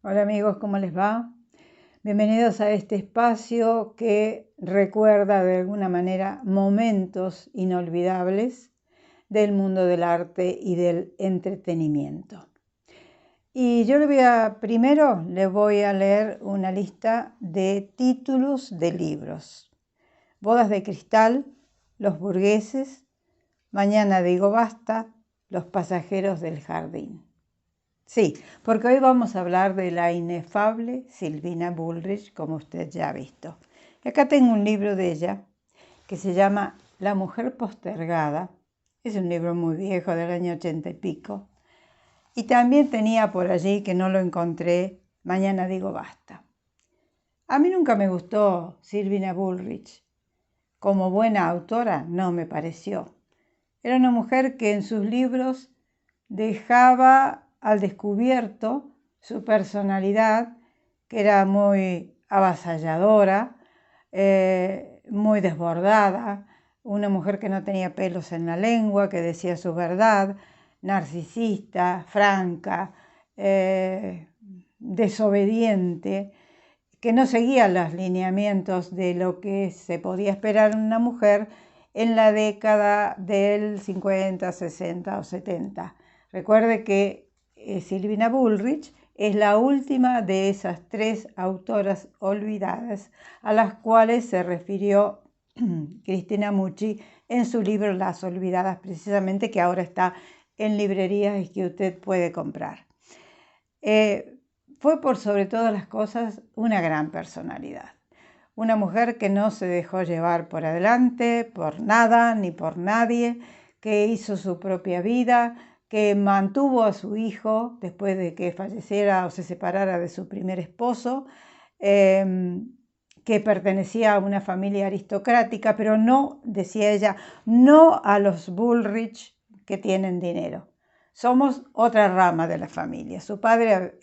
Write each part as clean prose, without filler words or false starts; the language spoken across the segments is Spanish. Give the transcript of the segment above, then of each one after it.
Hola amigos, ¿cómo les va? Bienvenidos a este espacio que recuerda de alguna manera momentos inolvidables del mundo del arte y del entretenimiento. Y yo primero le voy a leer una lista de títulos de libros. Bodas de cristal, Los burgueses, Mañana digo basta, Los pasajeros del jardín. Sí, porque hoy vamos a hablar de la inefable Sylvina Bullrich, como usted ya ha visto. Y acá tengo un libro de ella que se llama La mujer postergada. Es un libro muy viejo, del año 80 y pico. Y también tenía por allí, que no lo encontré, Mañana digo basta. A mí nunca me gustó Sylvina Bullrich. Como buena autora, no me pareció. Era una mujer que en sus libros dejaba al descubierto su personalidad, que era muy avasalladora, muy desbordada, una mujer que no tenía pelos en la lengua, que decía su verdad, narcisista, franca, desobediente, que no seguía los lineamientos de lo que se podía esperar en una mujer en la década del 50, 60 o 70. Recuerde que Sylvina Bullrich es la última de esas tres autoras olvidadas a las cuales se refirió Cristina Mucci en su libro Las Olvidadas, precisamente, que ahora está en librerías y que usted puede comprar. Fue por sobre todas las cosas una gran personalidad. Una mujer que no se dejó llevar por adelante, por nada ni por nadie, que hizo su propia vida, que mantuvo a su hijo después de que falleciera o se separara de su primer esposo, que pertenecía a una familia aristocrática, pero no, decía ella, no a los Bullrich que tienen dinero. Somos otra rama de la familia. Su padre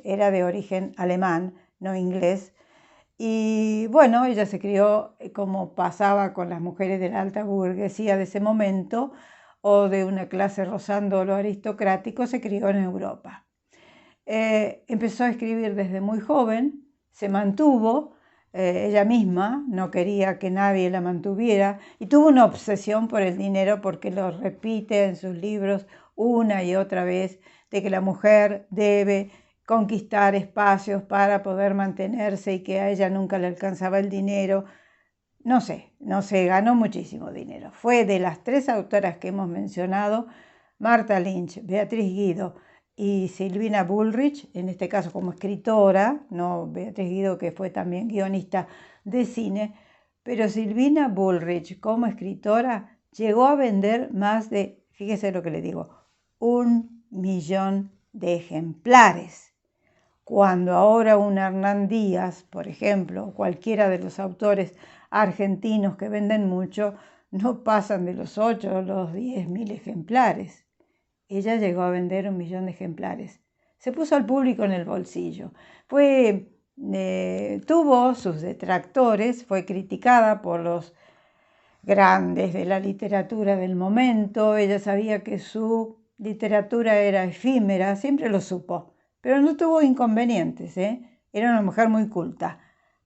era de origen alemán, no inglés, y bueno, ella se crió como pasaba con las mujeres de la alta burguesía de ese momento o de una clase rozando lo aristocrático, se crió en Europa. Empezó a escribir desde muy joven, se mantuvo, ella misma no quería que nadie la mantuviera y tuvo una obsesión por el dinero porque lo repite en sus libros una y otra vez, de que la mujer debe conquistar espacios para poder mantenerse y que a ella nunca le alcanzaba el dinero. No sé, ganó muchísimo dinero. Fue de las tres autoras que hemos mencionado, Martha Lynch, Beatriz Guido y Sylvina Bullrich, en este caso como escritora, no Beatriz Guido, que fue también guionista de cine, pero Sylvina Bullrich como escritora llegó a vender más de, fíjese lo que le digo, 1.000.000 de ejemplares. Cuando ahora un Hernán Díaz, por ejemplo, o cualquiera de los autores argentinos que venden mucho, no pasan de los 8 o los 10.000 ejemplares. Ella llegó a vender 1.000.000 de ejemplares. Se puso al público en el bolsillo. Tuvo sus detractores, fue criticada por los grandes de la literatura del momento. Ella sabía que su literatura era efímera, siempre lo supo, pero no tuvo inconvenientes, Era una mujer muy culta,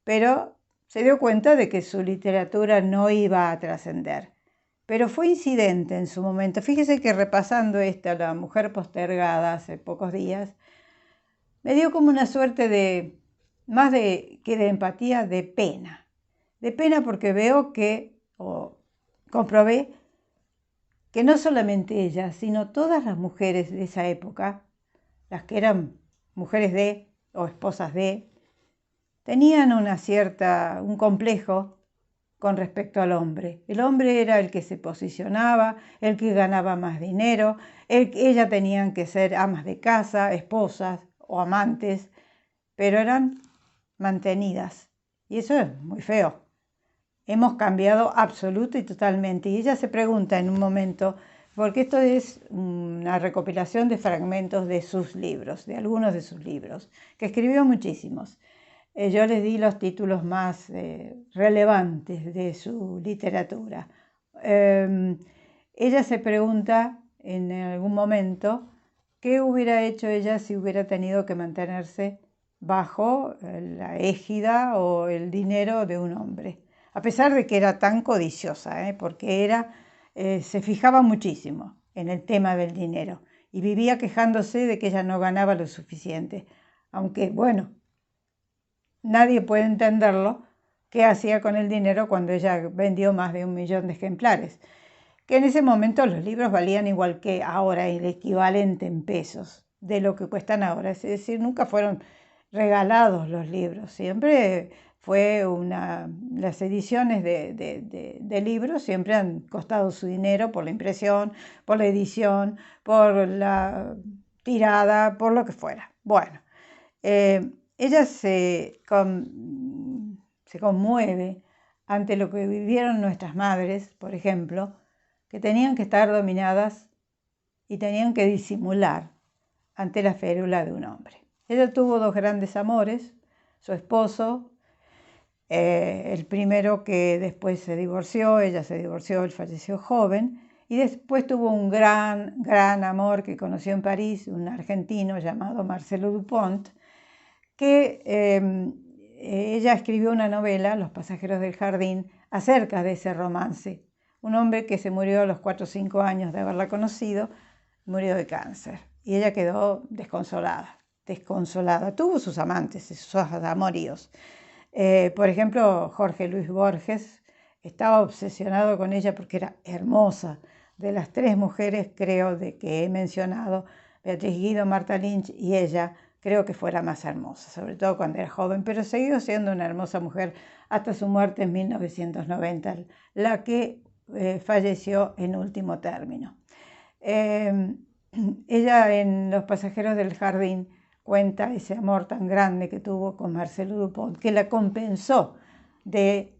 pero se dio cuenta de que su literatura no iba a trascender. Pero fue incidente en su momento. Fíjese que repasando La mujer postergada, hace pocos días, me dio como una suerte de, más de que de empatía, de pena. De pena porque veo que, o comprobé, que no solamente ella, sino todas las mujeres de esa época, las que eran mujeres de o esposas de, tenían un complejo con respecto al hombre. El hombre era el que se posicionaba, el que ganaba más dinero, ellas tenían que ser amas de casa, esposas o amantes, pero eran mantenidas. Y eso es muy feo. Hemos cambiado absoluta y totalmente. Y ella se pregunta en un momento, porque esto es una recopilación de fragmentos de sus libros, de algunos de sus libros, que escribió muchísimos. Yo les di los títulos más relevantes de su literatura. Ella se pregunta en algún momento qué hubiera hecho ella si hubiera tenido que mantenerse bajo la égida o el dinero de un hombre, a pesar de que era tan codiciosa, porque se fijaba muchísimo en el tema del dinero y vivía quejándose de que ella no ganaba lo suficiente, aunque bueno, nadie puede entenderlo, qué hacía con el dinero cuando ella vendió más de 1 millón de ejemplares, que en ese momento los libros valían igual que ahora, el equivalente en pesos de lo que cuestan ahora, es decir, nunca fueron regalados los libros, siempre fue las ediciones de libros siempre han costado su dinero por la impresión, por la edición, por la tirada, por lo que fuera. Bueno, ella se conmueve ante lo que vivieron nuestras madres, por ejemplo, que tenían que estar dominadas y tenían que disimular ante la férula de un hombre. Ella tuvo 2 grandes amores, su esposo, el primero que después se divorció, ella se divorció, él falleció joven, y después tuvo un gran amor que conoció en París, un argentino llamado Marcelo Dupont, que ella escribió una novela, Los pasajeros del jardín, acerca de ese romance. Un hombre que se murió a los 4 o 5 años de haberla conocido, murió de cáncer, y ella quedó desconsolada. Tuvo sus amantes, sus amoríos. Por ejemplo, Jorge Luis Borges estaba obsesionado con ella porque era hermosa. De las 3 mujeres, creo, de que he mencionado, Beatriz Guido, Martha Lynch y ella, creo que fue la más hermosa, sobre todo cuando era joven, pero siguió siendo una hermosa mujer hasta su muerte en 1990, la que falleció en último término. Ella en Los pasajeros del jardín cuenta ese amor tan grande que tuvo con Marcelo Dupont, que la compensó de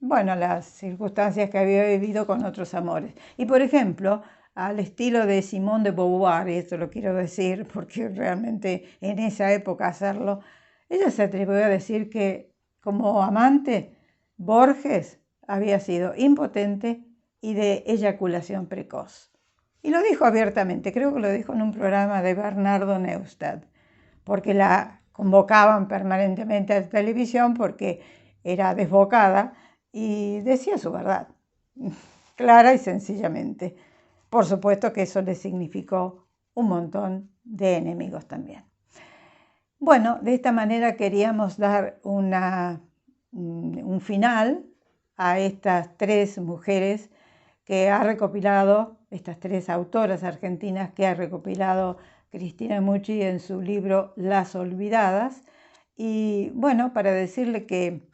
las circunstancias que había vivido con otros amores. Y por ejemplo, al estilo de Simone de Beauvoir, y esto lo quiero decir porque realmente en esa época hacerlo, ella se atrevió a decir que como amante Borges había sido impotente y de eyaculación precoz. Y lo dijo abiertamente, creo que lo dijo en un programa de Bernardo Neustadt, porque la convocaban permanentemente a la televisión porque era desbocada y decía su verdad, clara y sencillamente. Por supuesto que eso le significó un montón de enemigos también. Bueno, de esta manera queríamos dar un final a estas 3 mujeres que ha recopilado, estas 3 autoras argentinas que ha recopilado Cristina Mucci en su libro Las Olvidadas. Y bueno, para decirle que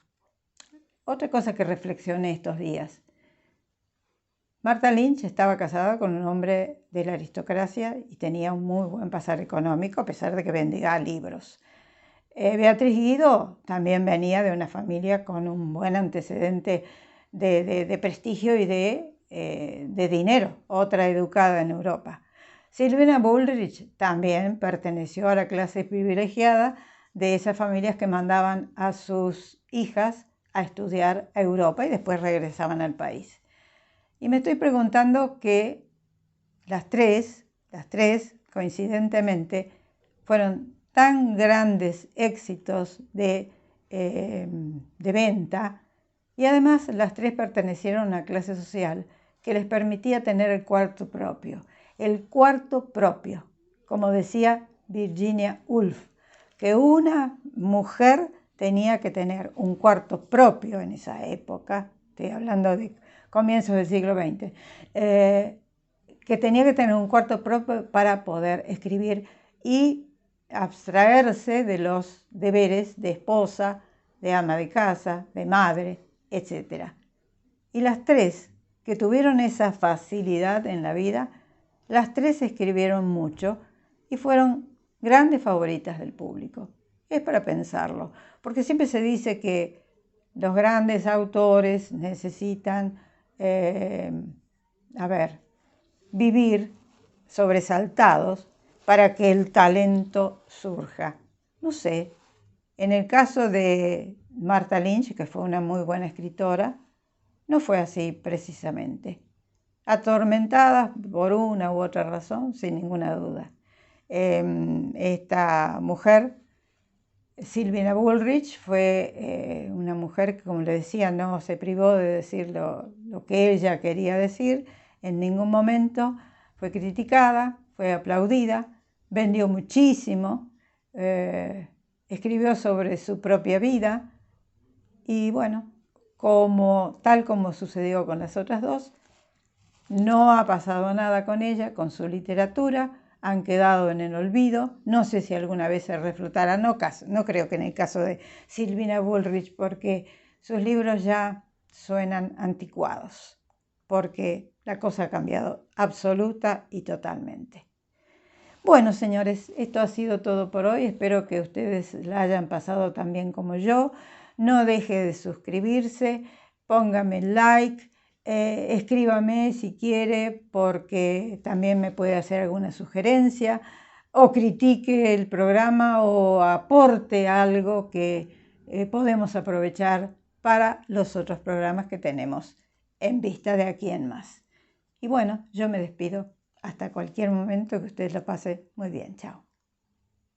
otra cosa que reflexioné estos días. Martha Lynch estaba casada con un hombre de la aristocracia y tenía un muy buen pasar económico, a pesar de que vendía libros. Beatriz Guido también venía de una familia con un buen antecedente de prestigio y de dinero, otra educada en Europa. Silvina Bullrich también perteneció a la clase privilegiada de esas familias que mandaban a sus hijas a estudiar a Europa y después regresaban al país. Y me estoy preguntando que las tres, coincidentemente, fueron tan grandes éxitos de venta y además las 3 pertenecieron a una clase social que les permitía tener el cuarto propio. El cuarto propio, como decía Virginia Woolf, que una mujer tenía que tener un cuarto propio en esa época, estoy hablando de comienzos del siglo XX, que tenía que tener un cuarto propio para poder escribir y abstraerse de los deberes de esposa, de ama de casa, de madre, etc. Y las 3 que tuvieron esa facilidad en la vida, las 3 escribieron mucho y fueron grandes favoritas del público. Es para pensarlo, porque siempre se dice que los grandes autores necesitan, vivir sobresaltados para que el talento surja. No sé, en el caso de Martha Lynch, que fue una muy buena escritora, no fue así precisamente. Atormentada por una u otra razón, sin ninguna duda. Esta mujer Sylvia Bullrich fue una mujer que, como le decía, no se privó de decir lo que ella quería decir en ningún momento. Fue criticada, fue aplaudida, vendió muchísimo, escribió sobre su propia vida y bueno, tal como sucedió con las otras dos, no ha pasado nada con ella, con su literatura, han quedado en el olvido. No sé si alguna vez se reflotará, no creo que en el caso de Sylvia Bullrich, porque sus libros ya suenan anticuados, porque la cosa ha cambiado absoluta y totalmente. Bueno, señores, esto ha sido todo por hoy. Espero que ustedes la hayan pasado tan bien como yo. No deje de suscribirse, póngame like. Escríbame si quiere, porque también me puede hacer alguna sugerencia o critique el programa o aporte algo que podemos aprovechar para los otros programas que tenemos en vista de aquí en más. Y bueno, yo me despido. Hasta cualquier momento, que usted lo pase muy bien. Chao.